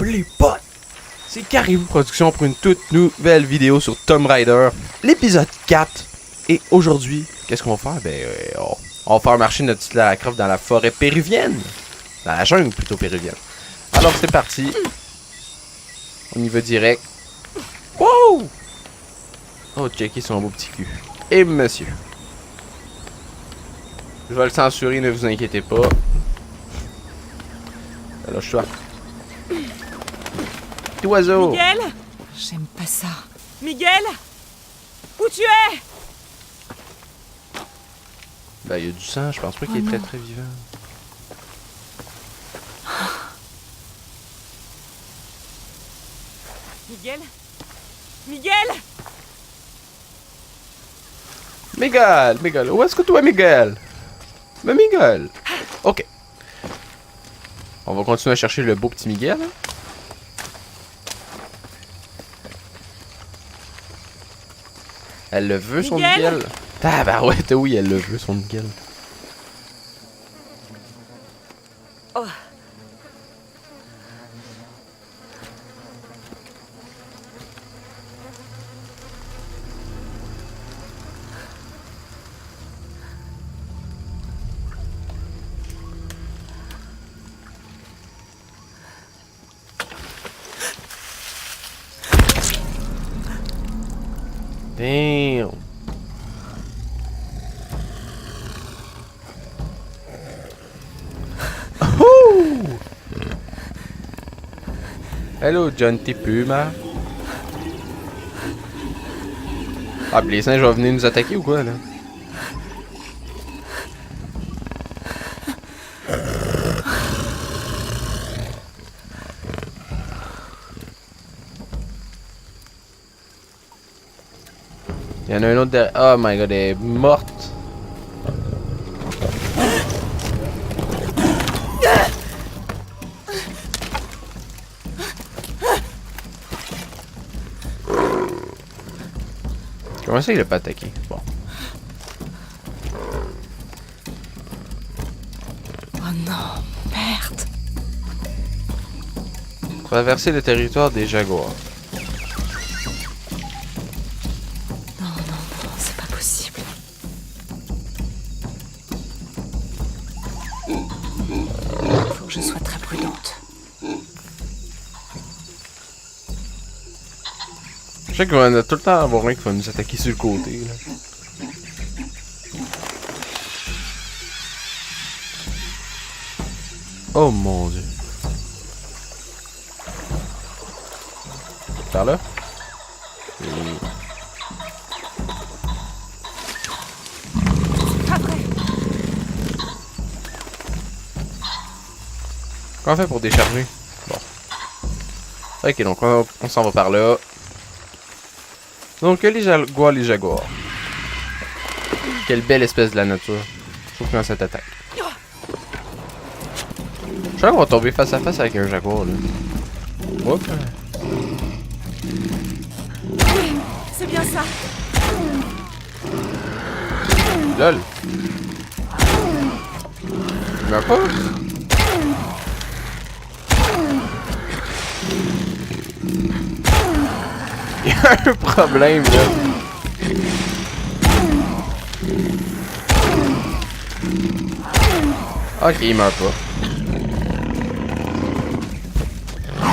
les potes! C'est Caribou Productions pour une toute nouvelle vidéo sur Tomb Raider, l'épisode 4. Et aujourd'hui, qu'est-ce qu'on va faire? On va faire marcher notre petite Lara Croft dans la forêt péruvienne. Dans la jungle plutôt péruvienne. Alors c'est parti. On y va direct. Wow! Oh, checker son beau petit cul. Et monsieur. Je vais le censurer, ne vous inquiétez pas. Alors, je suis oiseau. Miguel? J'aime pas ça. Miguel? Où tu es? Ben, il y a du sang, je pense pas qu'il est très vivant. Miguel? Miguel? Miguel, où est-ce que tu es, Miguel? Mais Miguel! Ok. On va continuer à chercher le beau petit Miguel. Elle le veut, son Miguel? Ah, bah ouais, oui, elle le veut, son Miguel. Oh. Damn. Oh! Hello, John T. Puma. Ah, les singes vont venir nous attaquer ou quoi, là? Il y en a un autre derrière. Oh my god, elle est morte. Comment ça il a pas attaqué? Bon. Oh non, merde. Traverser le territoire des jaguars. Non, c'est pas possible. Faut que je sois très prudente. Je sais qu'on va tout le temps avoir un qui va nous attaquer sur le côté, là. Oh mon dieu. Par là? Comment on fait pour décharger? Bon. Ok, donc on s'en va par là. Donc les jaguars. Quelle belle espèce de la nature. Sauf quand cette attaque. Je crois qu'on va tomber face à face avec un jaguar là. Hop. C'est bien ça. Lol. Mais pas. Il y a un problème là. Ok, il meurt pas.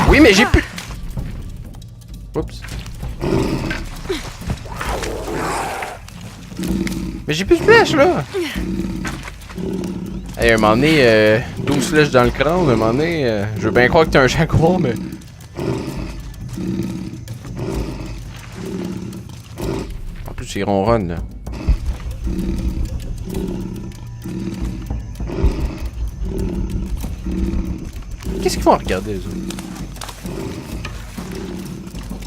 Oui, mais j'ai plus. Oups. Mais j'ai plus de flèches là. Hey, un moment donné, 12 flèches dans le crâne, un moment donné, je veux bien croire que t'es un jaguar, mais. En plus, il ronronne là. Qu'est-ce qu'ils font à regarder les autres?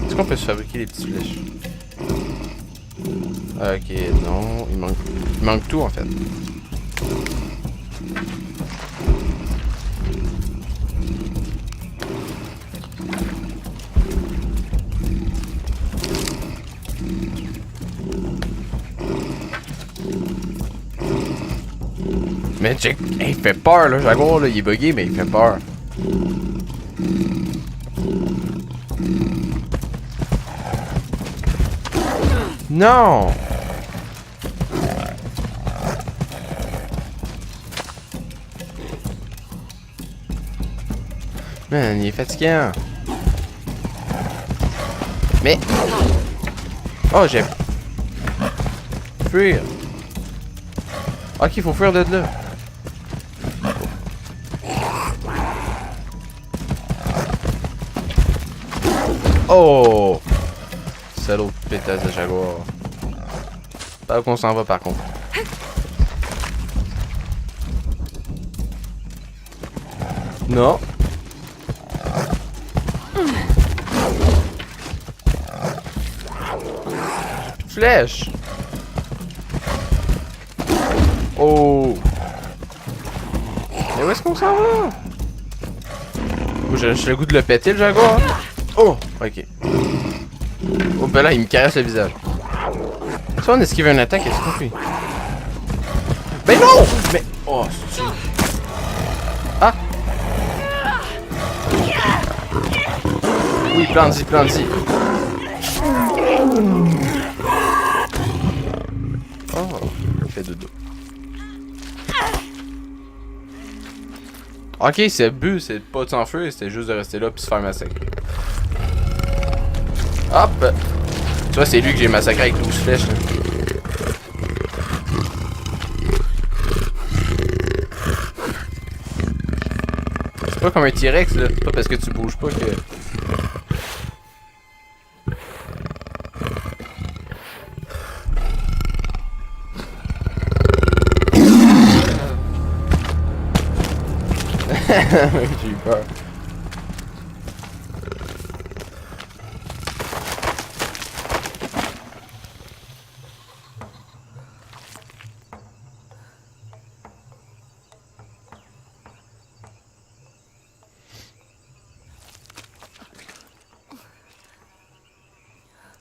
Est-ce qu'on peut se fabriquer des petites flèches? Ok, non, il manque tout en fait. Mais check, hey, il fait peur là, Jaguar là, il est bugué mais il fait peur. Non! Man, il est fatigant. Mais... Oh, j'ai... Fuir. Ok, il faut fuir de là. Oh! Salaud de pétasse de jaguar. Pas qu'on s'en va par contre. Non. Plus de flèches. Oh. Mais où est-ce qu'on s'en va? Oh, j'ai le goût de le péter le jaguar. Oh, ok. Oh ben là, il me caresse le visage. Ça, on esquive une attaque, est-ce compris? Ben non! Mais... Oh, c'est... Ah! Oui, plante-y, plante-y. Oh, il fait dodo. Ok, c'est le but, c'est pas de s'enfuir, c'était juste de rester là puis se faire massacrer. Hop! Tu vois, c'est lui que j'ai massacré avec 12 flèches. Là. C'est pas comme un T-Rex, là. C'est pas parce que tu bouges pas que... J'ai eu peur.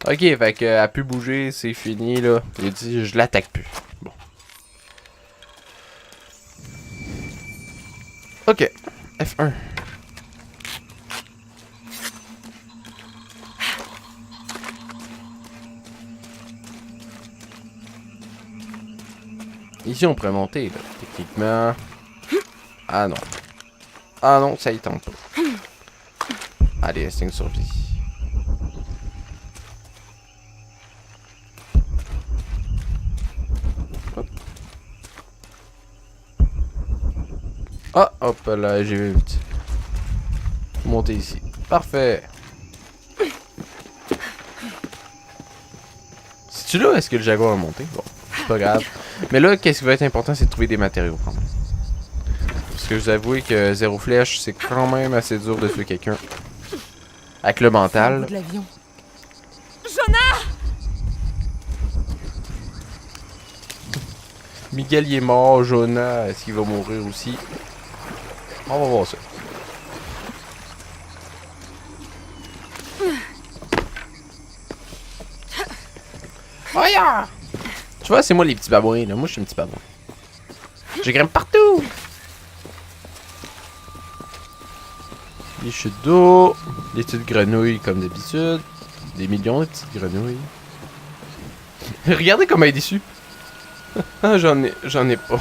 Ok, fait qu'elle a pu bouger, c'est fini là. Il a dit je l'attaque plus. Bon. Ok, F1. Ici on pourrait monter là, techniquement. Ah non. Ah non, ça y tente pas. Allez, instinct de survie. Ah, hop là, j'ai vu vite. Monter ici. Parfait. C'est-tu là est-ce que le jaguar a monté? Bon, c'est pas grave. Mais là, qu'est-ce qui va être important, c'est de trouver des matériaux. Parce que je vous avoue que 0 flèche, c'est quand même assez dur de tuer quelqu'un. Avec le mental. De l'avion. Jonah! Miguel il est mort, Jonah, est-ce qu'il va mourir aussi? On va voir ça. Voyons! Tu vois, c'est moi les petits babouins, là. Moi, je suis un petit babouin. Je grimpe partout! Les chutes d'eau, des petites grenouilles comme d'habitude. Des millions de petites grenouilles. Regardez comment elle est déçue. Ah, j'en ai pas.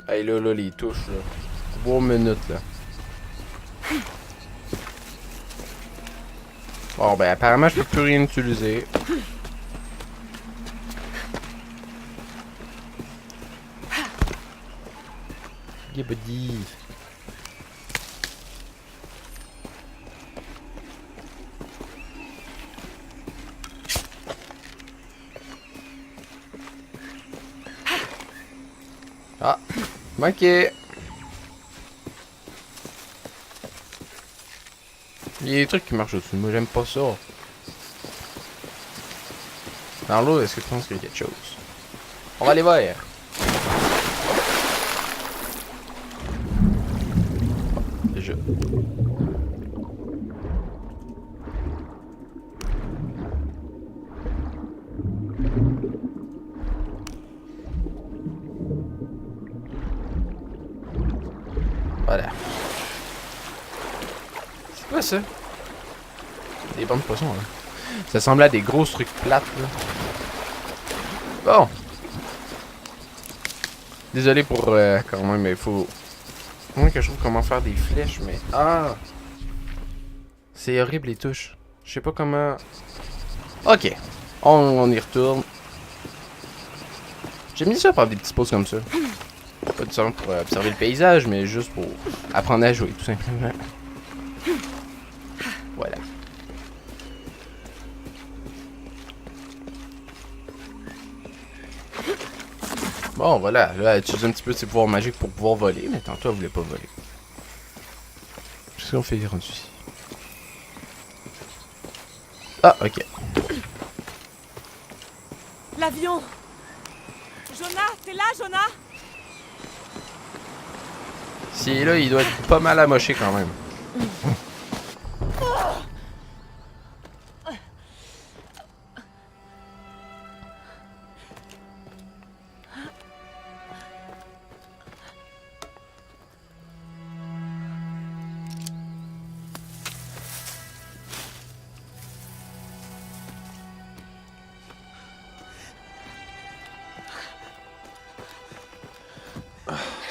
Hey là, les touches, là. 3 minutes, là. Bon, ben, apparemment, je peux plus rien utiliser. Yeah, buddy. Ah, manqué. Il y a des trucs qui marchent au-dessus. Moi, j'aime pas ça. Dans l'eau, est-ce que tu penses qu'il y a quelque chose? On va aller voir. Déjà. Voilà. C'est quoi ça? des bonnes poissons, là. Ça semblait à des grosses trucs plates, là. Bon. Désolé pour quand même, mais il faut... Moi que je trouve comment faire des flèches, mais... Ah! C'est horrible les touches. Je sais pas comment... Ok. On y retourne. J'aime bien ça prendre des petites pauses comme ça. Pas du sens pour observer le paysage, mais juste pour apprendre à jouer, tout simplement. Voilà. Bon, voilà. Là, elle utilise un petit peu de ses pouvoirs magiques pour pouvoir voler, mais tantôt, elle voulait pas voler. Qu'est-ce qu'on fait rendu ici? Ah, ok. L'avion. Jonah, t'es là, Jonah? S'il est là, il doit être pas mal amoché quand même.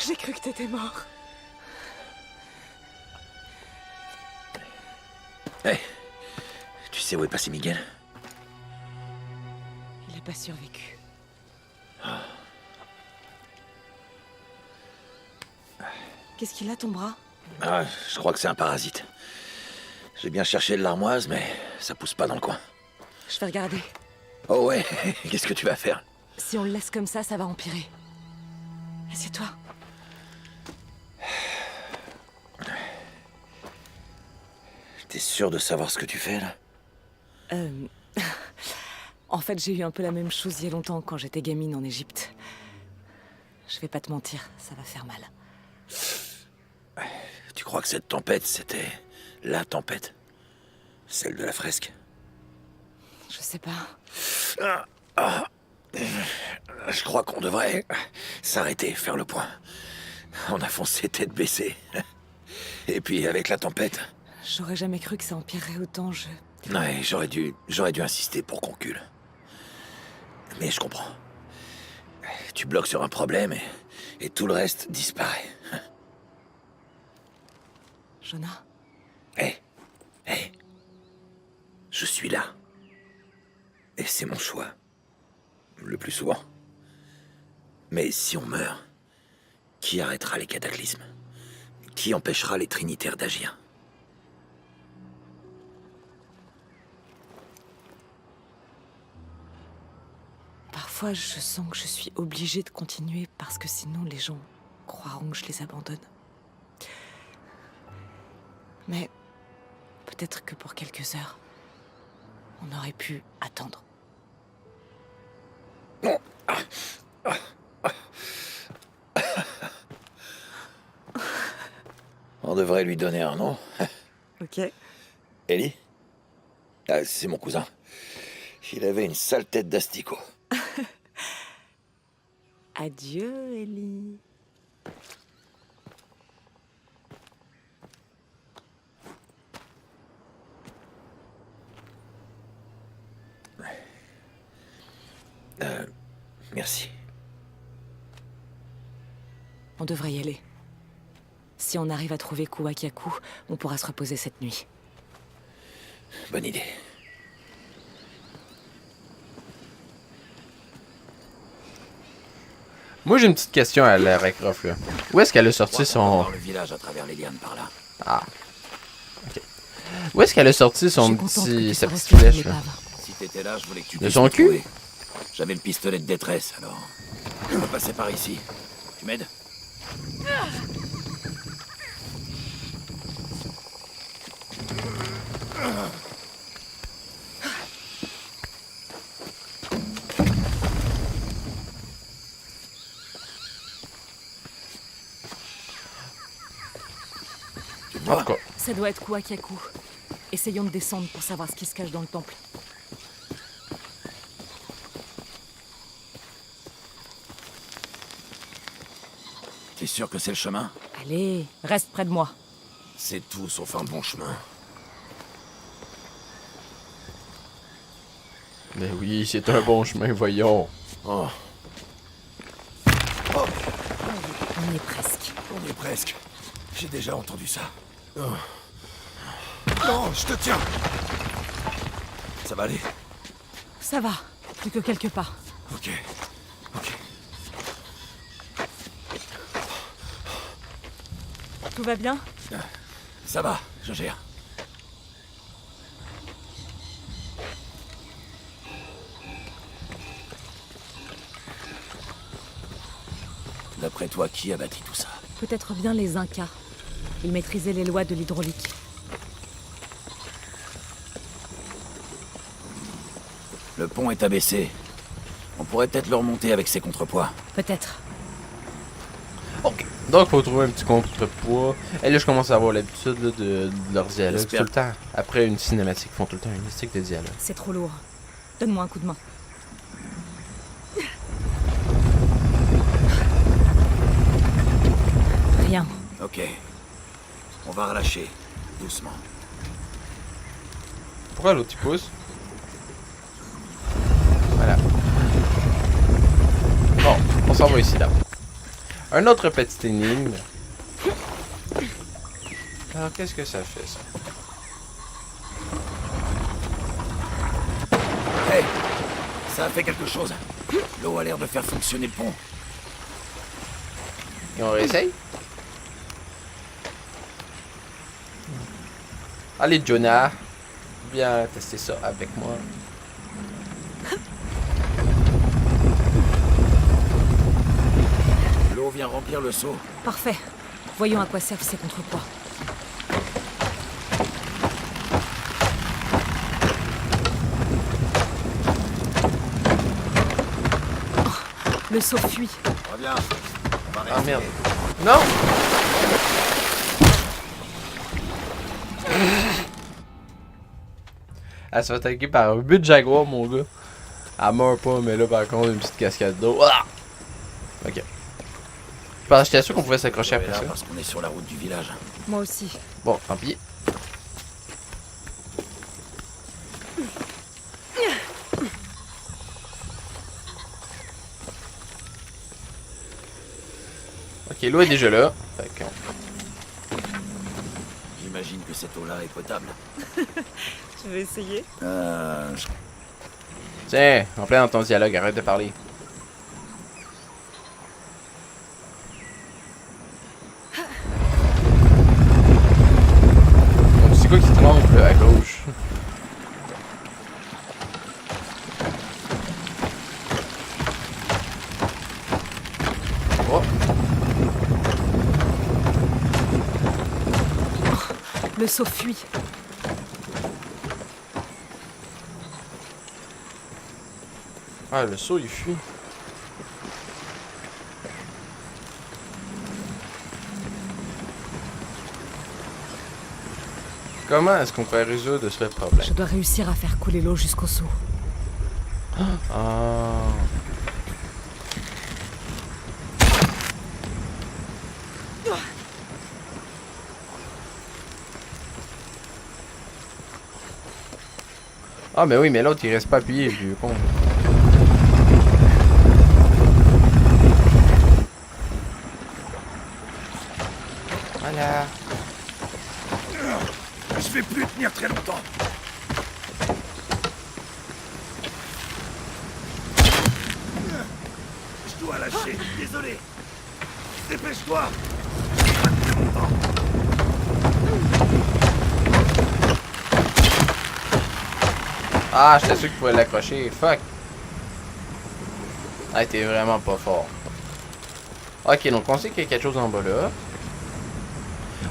J'ai cru que t'étais mort. Hé, tu sais où est passé Miguel? Il a pas survécu. Qu'est-ce qu'il a, ton bras? Ah, je crois que c'est un parasite. J'ai bien cherché de l'armoise, mais ça pousse pas dans le coin. Je vais regarder. Oh ouais, qu'est-ce que tu vas faire? Si on le laisse comme ça va empirer. Assieds-toi. T'es sûr de savoir ce que tu fais, là? En fait, j'ai eu un peu la même chose il y a longtemps quand j'étais gamine en Égypte. Je vais pas te mentir, ça va faire mal. Tu crois que cette tempête, c'était la tempête? Celle de la fresque? Je sais pas. Je crois qu'on devrait s'arrêter, faire le point. On a foncé tête baissée. Et puis avec la tempête... J'aurais jamais cru que ça empirerait autant, Ouais, j'aurais dû insister pour qu'on cule. Mais je comprends. Tu bloques sur un problème et tout le reste disparaît. Jonah? Hé, je suis là. Et c'est mon choix. Le plus souvent. Mais si on meurt, qui arrêtera les cataclysmes? Qui empêchera les trinitaires d'agir? Parfois, je sens que je suis obligée de continuer parce que sinon les gens croiront que je les abandonne. Mais peut-être que pour quelques heures, on aurait pu attendre. On devrait lui donner un nom. Ok. Ellie? Ah, c'est mon cousin. Il avait une sale tête d'asticot. Adieu, Ellie. Merci. On devrait y aller. Si on arrive à trouver Kuwakyaku, on pourra se reposer cette nuit. Bonne idée. Moi, j'ai une petite question à Lara Croft, là. Où est-ce qu'elle a sorti son... Dans le village à travers les lianes par là. Ah. Ok. Où est-ce qu'elle a sorti son Je suis contente que petit... tu sa sois petite resté sur flèche, là? l'épave. Si t'étais là, je voulais que tu De puisses son me cul? trouver. J'avais le pistolet de détresse, alors... Je peux passer par ici. Tu m'aides? Tu En vois? tout cas. Ça doit être Kuwakyaku. Essayons de descendre pour savoir ce qui se cache dans le temple. T'es sûr que c'est le chemin? Allez, reste près de moi. C'est tout sauf un bon chemin. Mais oui, c'est un bon chemin, voyons. Oh, On y est presque. on y est presque. J'ai déjà entendu ça. Oh. Non, je te tiens. Ça va aller? Ça va, plus que quelques pas. Ok. Ok. Tout va bien? Ça va, je gère. D'après toi, qui a bâti tout ça? Peut-être bien les Incas. Ils maîtrisaient les lois de l'hydraulique. Le pont est abaissé. On pourrait peut-être le remonter avec ses contrepoids. Peut-être. Ok. Donc, faut trouver un petit contrepoids. Et là, je commence à avoir l'habitude là, de leur dialogue. J'espère. Tout le temps. Après une cinématique, ils font tout le temps une mystique de dialogue. C'est trop lourd. Donne-moi un coup de main. Rien. Ok. On va relâcher. Doucement. Pourquoi l'autre il pousse? Voilà. Bon, on s'en va ici là. Un autre petit énigme. Alors qu'est-ce que ça fait ça? Hey! Ça a fait quelque chose. L'eau a l'air de faire fonctionner le pont. Et on réessaye? Allez Jonah, viens tester ça avec moi. L'eau vient remplir le seau. Parfait. Voyons à quoi servent ces contrepoids. Oh, le seau fuit. Reviens. On va Ah rester. merde. Non! Elle se fait attaquer par un but de jaguar, mon gars. Elle meurt pas, mais là, par contre, une petite cascade d'eau. Ah! Ok. J'étais sûr qu'on pouvait s'accrocher après ça. Parce qu'on est sur la route du village. Moi aussi. Bon, tant pis. Ok, l'eau est déjà là. Fait que... J'imagine que cette eau-là est potable. Je vais essayer. Tiens, en plein dans ton dialogue, arrête de parler. Donc, c'est quoi qui tremble là, à gauche? Oh, Le seau fuit. ah, le seau il fuit. Comment est-ce qu'on peut résoudre ce problème? Je dois réussir à faire couler l'eau jusqu'au seau. Ah. Ah, mais oui, mais l'autre il reste pas appuyé, le vieux con. Voilà. Je vais plus tenir très longtemps. Je dois lâcher. Désolé. Dépêche-toi. Pas très longtemps. Ah, j'étais sûr qu'il pouvait l'accrocher. Fuck. Ah, t'es vraiment pas fort. Ok, donc on sait qu'il y a quelque chose en bas là.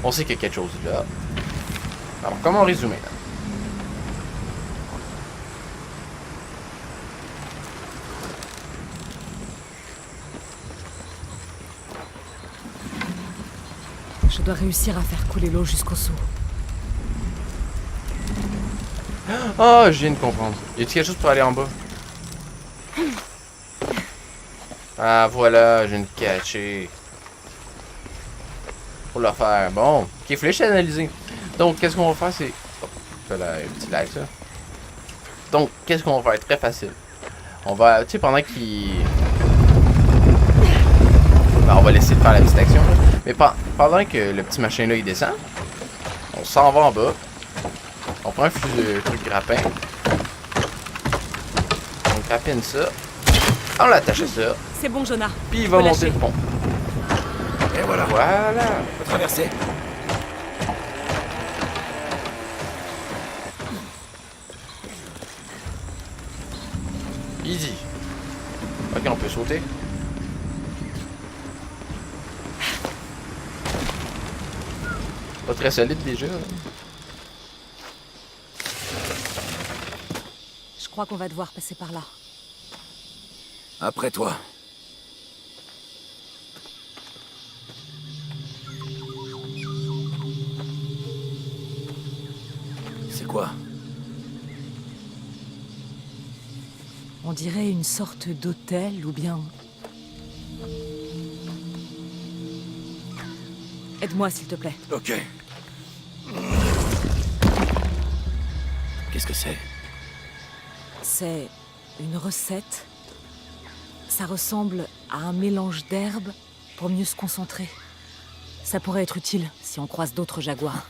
On sait qu'il y a quelque chose là. Alors, comment résumer là? Je dois réussir à faire couler l'eau jusqu'au seau. Oh, je viens de comprendre. Y a-t-il quelque chose pour aller en bas? Ah, voilà, je viens de catcher. Pour le faire. Bon, ok, flèche analysée. Donc, qu'est-ce qu'on va faire, c'est... Oh, je fais un petit like, ça. Donc, qu'est-ce qu'on va faire? Très facile. On va, tu sais, pendant qu'il... Ben, on va laisser faire la petite action. Là. Mais pendant que le petit machin-là, il descend, on s'en va en bas. On prend un fusil de truc grappin. On grappine ça. On l'attache à ça. C'est bon, Jonah. Puis il va monter le pont. Et voilà. Voilà. On peut traverser. Easy. Ok, on peut sauter. Pas très solide déjà. Je crois qu'on va devoir passer par là. Après toi. C'est quoi? On dirait une sorte d'hôtel ou bien... Aide-moi, s'il te plaît. Ok. Qu'est-ce que c'est? C'est une recette. Ça ressemble à un mélange d'herbes pour mieux se concentrer. Ça pourrait être utile si on croise d'autres jaguars.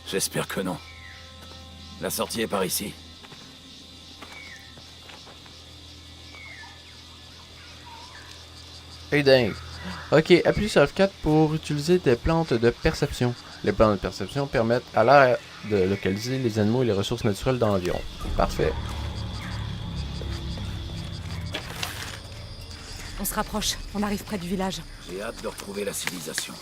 J'espère que non. La sortie est par ici. Hey dingue. Ok, appuie sur F4 pour utiliser des plantes de perception. Les plantes de perception permettent à l'air de localiser les animaux et les ressources naturelles dans l'environ. Parfait. On se rapproche, on arrive près du village. J'ai hâte de retrouver la civilisation.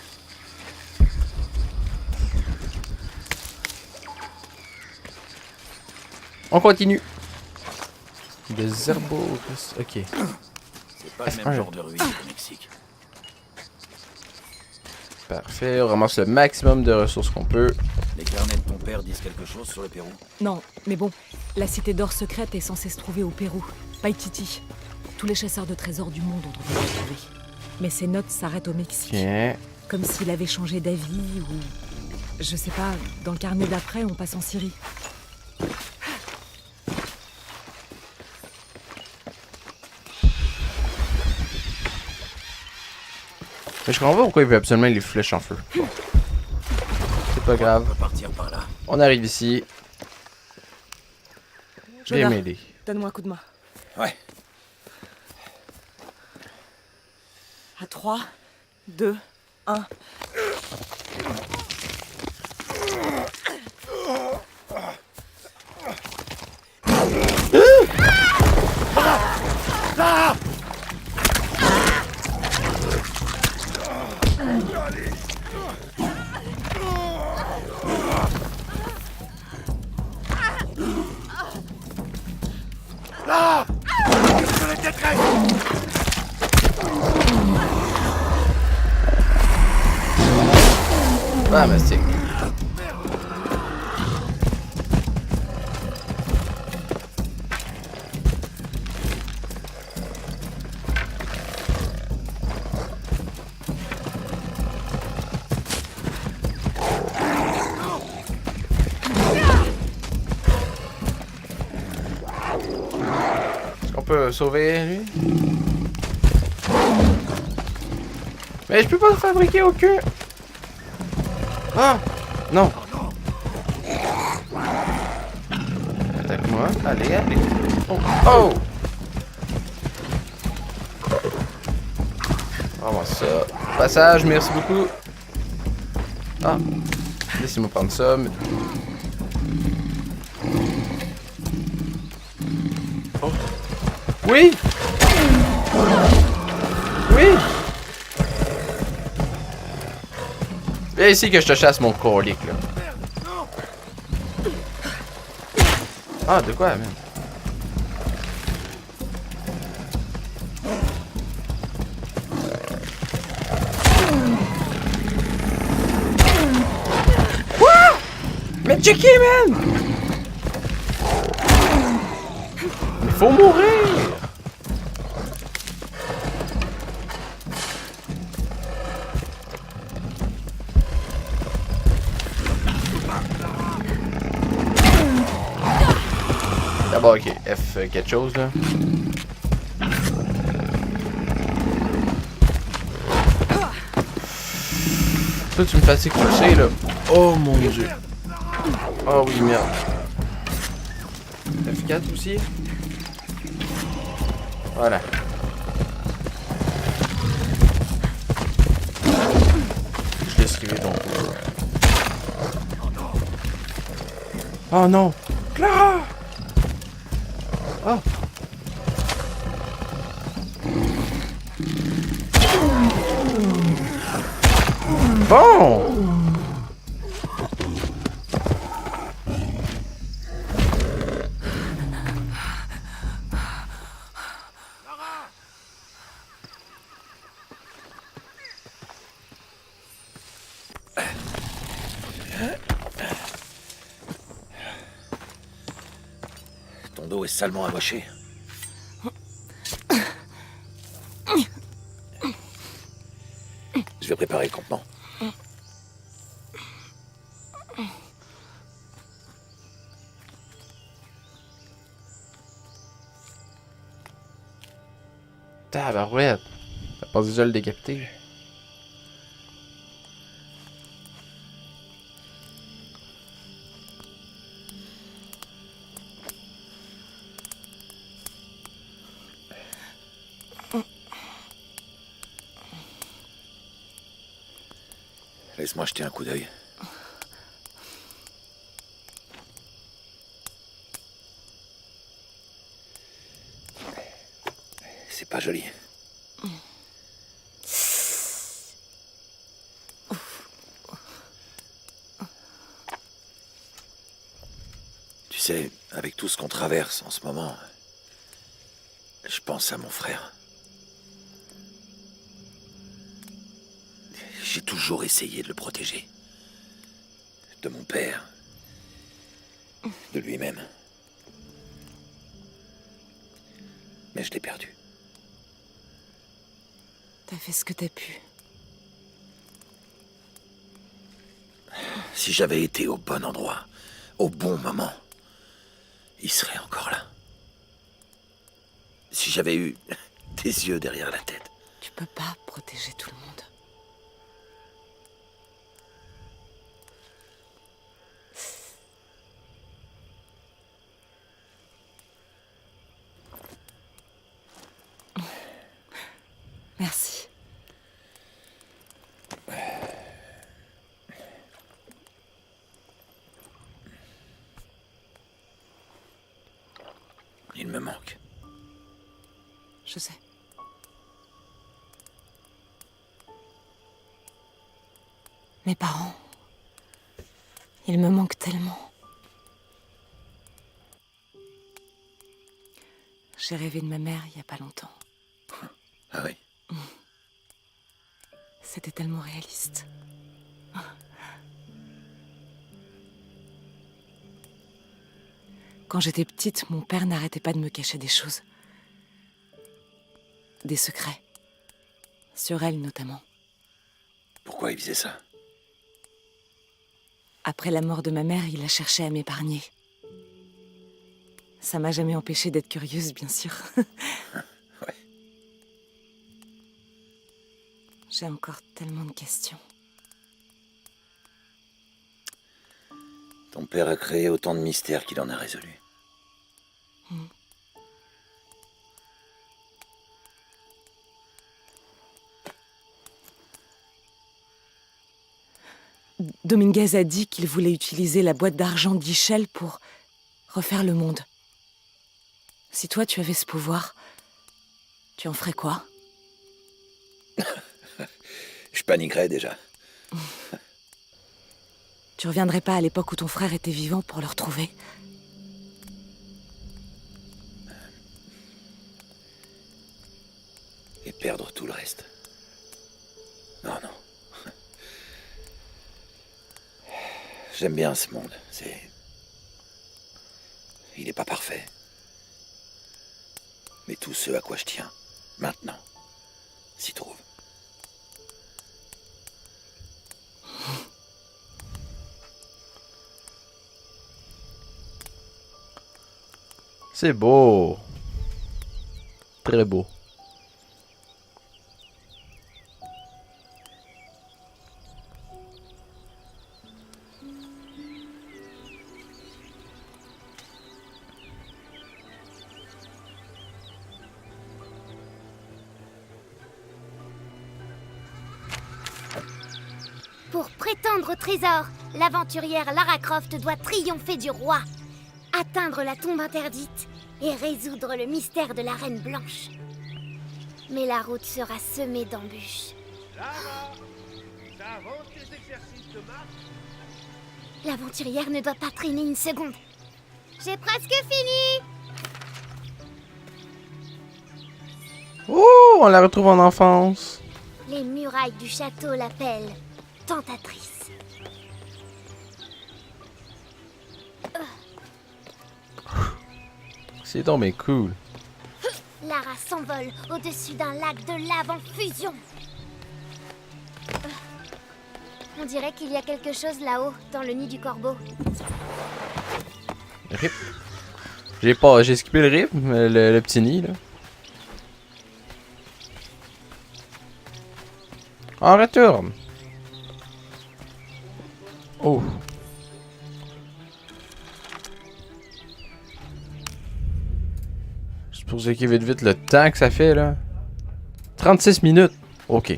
On continue. Des herbos... Ok. C'est pas le même genre de ruine au Mexique. Parfait, on ramasse le maximum de ressources qu'on peut. Les carnets de ton père disent quelque chose sur le Pérou? Non, mais bon, la cité d'or secrète est censée se trouver au Pérou, Paititi. Tous les chasseurs de trésors du monde ont envie de le trouver. Mais ces notes s'arrêtent au Mexique. Tiens. Comme s'il avait changé d'avis ou... Je sais pas, dans le carnet d'après, on passe en Syrie. Mais je comprends pas pourquoi il veut absolument les flèches en feu. Bon. C'est pas grave. On peut partir par là. On arrive ici. Bien Jonah, mêlé. donne-moi un coup de main. Ouais. À 3, 2, 1... Ah, mastic. Est-ce qu'on peut sauver lui? Mais je peux pas fabriquer aucun. Ah! Non! Attaque-moi. Allez, allez. Oh! Oh! Vraiment ça. Passage, merci beaucoup. Ah! Laissez-moi prendre ça. Mais... Oh! Oui! Oui! Viens ici que je te chasse mon colique là. Ah, de quoi, même? Quoi? Mais Jackie, man! Il faut mourir! Bon, ok. F quelque chose, là. Toi, tu me fais coucher, là. Oh mon dieu. Oh oui, merde. F4 aussi. Voilà. Je l'ai esquivé donc. Oh non! Clara! Oh! Bon! Ton dos est salement amoché. Je vais préparer le campement. Tabarouette! T'as pas déjà le décapiter? Laisse-moi jeter un coup d'œil. C'est pas joli. Tu sais, avec tout ce qu'on traverse en ce moment, je pense à mon frère. J'ai toujours essayé de le protéger. De mon père. De lui-même. Mais je l'ai perdu. T'as fait ce que t'as pu. Si j'avais été au bon endroit, au bon moment, il serait encore là. Si j'avais eu des yeux derrière la tête. Tu peux pas protéger tout le monde. Merci. Il me manque. Je sais. Mes parents. Ils me manquent tellement. J'ai rêvé de ma mère il y a pas longtemps. Ah oui? C'était tellement réaliste. Quand j'étais petite, mon père n'arrêtait pas de me cacher des choses. Des secrets. Sur elle, notamment. Pourquoi il faisait ça? Après la mort de ma mère, il a cherché à m'épargner. Ça m'a jamais empêchée d'être curieuse, bien sûr. Ouais. J'ai encore tellement de questions. Ton père a créé autant de mystères qu'il en a résolus. Dominguez a dit qu'il voulait utiliser la boîte d'argent d'Ischel pour refaire le monde. Si toi, tu avais ce pouvoir, tu en ferais quoi? Je paniquerais déjà. Tu reviendrais pas à l'époque où ton frère était vivant pour le retrouver? Et perdre tout le reste. Non, non. J'aime bien ce monde. Il n'est pas parfait. Mais tout ce à quoi je tiens, maintenant, s'y trouve. C'est beau. Très beau. Pour prétendre au trésor, l'aventurière Lara Croft doit triompher du roi, atteindre la tombe interdite et résoudre le mystère de la Reine Blanche. Mais la route sera semée d'embûches. Lara, ça avance tes exercices de marche? L'aventurière ne doit pas traîner une seconde. J'ai presque fini! Oh, on la retrouve en enfance. Les murailles du château l'appellent tentatrice. C'est donc mais cool. Lara s'envole au-dessus d'un lac de lave en fusion. On dirait qu'il y a quelque chose là-haut, dans le nid du corbeau. Rip. J'ai skippé le rip, le petit nid là. On retourne. Oh. Juste pour checker vite le temps que ça fait là. 36 minutes. Ok.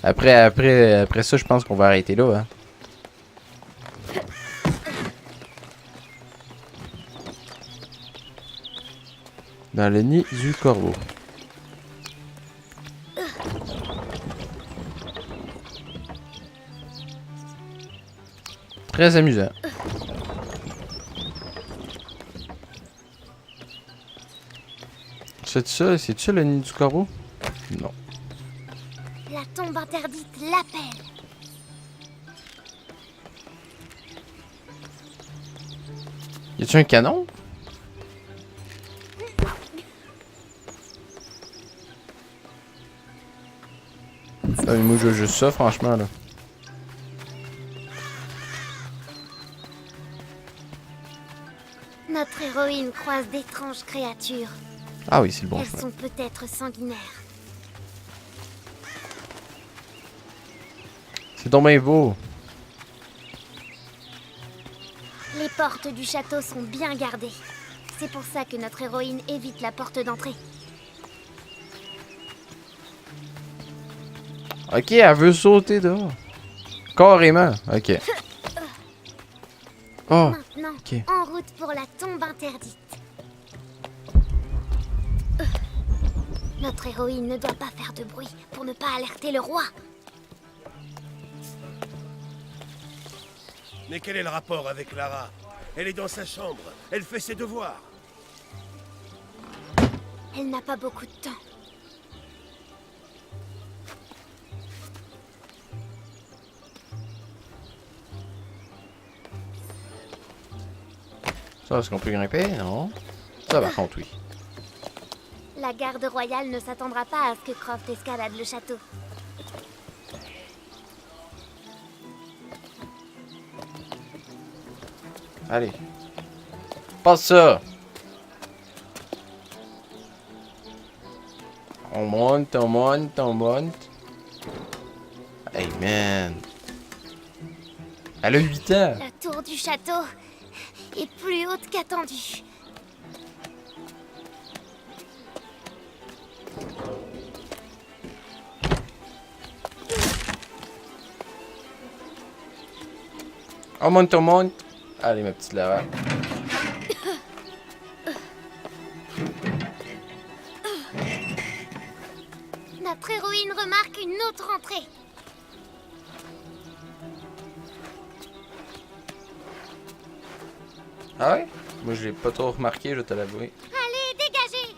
Après ça, je pense qu'on va arrêter là. Hein. Dans le nid du corbeau. Très amusant. C'est ça? C'est ça le nid du corbeau? Non. La tombe interdite l'appelle. Y a-tu un canon? Ah, mais moi je veux juste ça, franchement là. Notre héroïne croise d'étranges créatures. Ah oui, c'est le bon Elles chemin. sont peut-être sanguinaires. C'est donc bien beau. Les portes du château sont bien gardées. C'est pour ça que notre héroïne évite la porte d'entrée. Ok, elle veut sauter dehors. Carrément. Ok. Oh. Maintenant, ok. en route pour la tombe interdite. Notre héroïne ne doit pas faire de bruit pour ne pas alerter le roi. Mais quel est le rapport avec Lara? Elle est dans sa chambre, elle fait ses devoirs. Elle n'a pas beaucoup de temps. Ça, est-ce qu'on peut grimper? Non. Ça, par contre, oui. La garde royale ne s'attendra pas à ce que Croft escalade le château. Allez. Passe ça. On monte, on monte, on monte. Hey, man. Elle a 8 ans. La tour du château est plus haute qu'attendue. On monte, on monte. Allez, ma petite Lara. Notre héroïne remarque une autre entrée. Ah ouais? Moi, je l'ai pas trop remarqué, je vais te l'avouer. Allez, dégagez!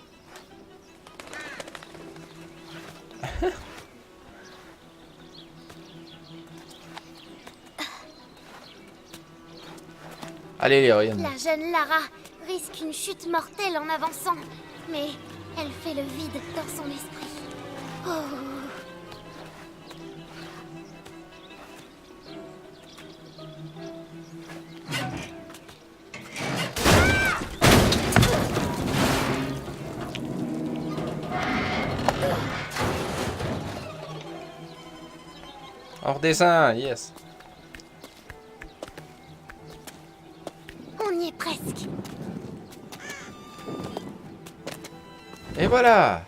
Allez, l'héroïne. La jeune Lara risque une chute mortelle en avançant, mais elle fait le vide dans son esprit. Oh. On redescend, yes. On y est presque. Et voilà.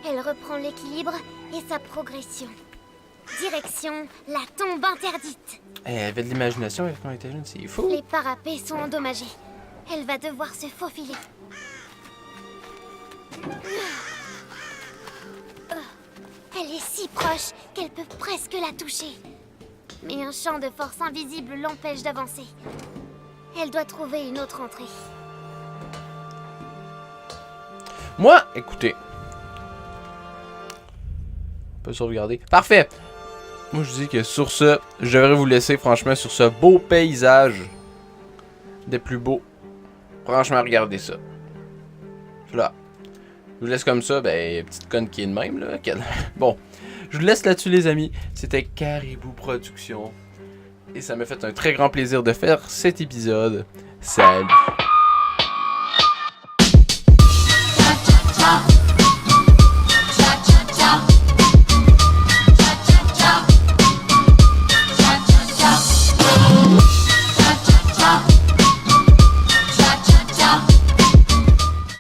Elle reprend l'équilibre et sa progression. Direction la tombe interdite. Elle avait de l'imagination quand elle était jeune, c'est fou. Les parapets sont endommagés. Elle va devoir se faufiler. Elle est si proche qu'elle peut presque la toucher. Mais un champ de force invisible l'empêche d'avancer. Elle doit trouver une autre entrée. Moi, écoutez. On peut sauvegarder. Parfait. Moi, je dis que sur ce, je devrais vous laisser franchement sur ce beau paysage. Des plus beaux. Franchement, regardez ça. Là. Je vous laisse comme ça, ben, petite conne qui est de même, là. Bon, je vous laisse là-dessus, les amis. C'était Caribou Productions. Et ça m'a fait un très grand plaisir de faire cet épisode. Salut!